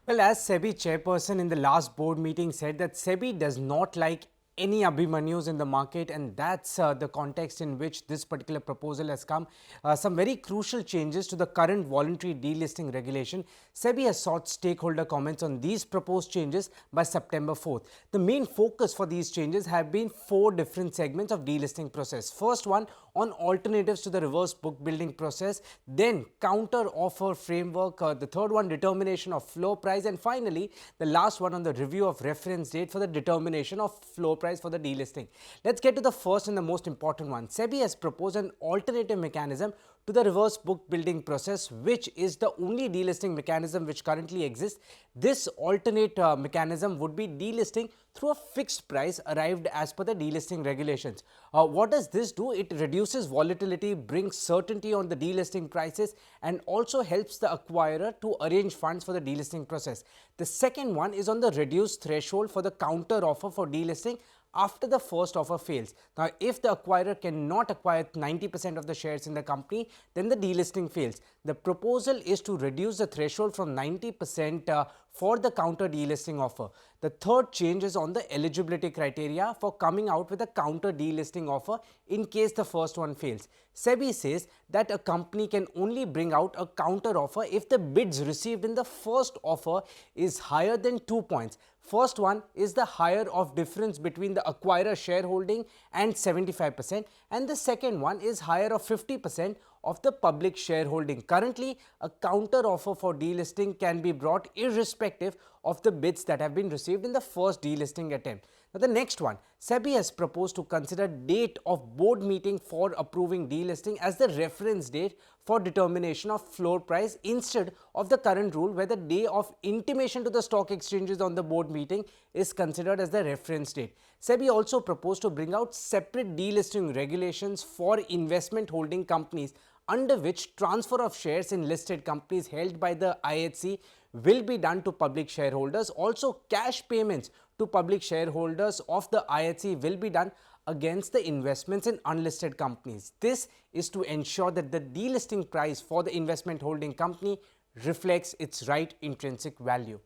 Well, as SEBI chairperson in the last board meeting said that SEBI does not like any Abhimanyus in the market, and that's the context in which this particular proposal has come. Some very crucial changes to the current voluntary delisting regulation. SEBI has sought stakeholder comments on these proposed changes by September 4th. The main focus for these changes have been four different segments of delisting process. First one on alternatives to the reverse book building process, then counter offer framework, the third one determination of floor price, and finally the last one on the review of reference date for the determination of floor price for the delisting. Let's get to the first and the most important one. SEBI has proposed an alternative mechanism to the reverse book building process, which is the only delisting mechanism which currently exists. This alternate mechanism would be delisting through a fixed price arrived as per the delisting regulations. What does this do? It reduces volatility, brings certainty on the delisting prices, and also helps the acquirer to arrange funds for the delisting process. The second one is on the reduced threshold for the counter offer for delisting after the first offer fails. Now, if the acquirer cannot acquire 90% of the shares in the company, then the delisting fails. The proposal is to reduce the threshold from 90% for the counter delisting offer. The third change is on the eligibility criteria for coming out with a counter delisting offer in case the first one fails. SEBI says that a company can only bring out a counter offer if the bids received in the first offer is higher than 2 points. First one is the higher of difference between the acquirer shareholding and 75%, and the second one is higher of 50% of the public shareholding. Currently, a counter offer for delisting can be brought irrespective of the bids that have been received in the first delisting attempt. Now, the next one, SEBI has proposed to consider date of board meeting for approving delisting as the reference date for determination of floor price instead of the current rule where the day of intimation to the stock exchanges on the board meeting is considered as the reference date. SEBI also proposed to bring out separate delisting regulations for investment holding companies under which transfer of shares in listed companies held by the IHC will be done to public shareholders. Also, cash payments to public shareholders of the IHC will be done against the investments in unlisted companies. This is to ensure that the delisting price for the investment holding company reflects its right intrinsic value.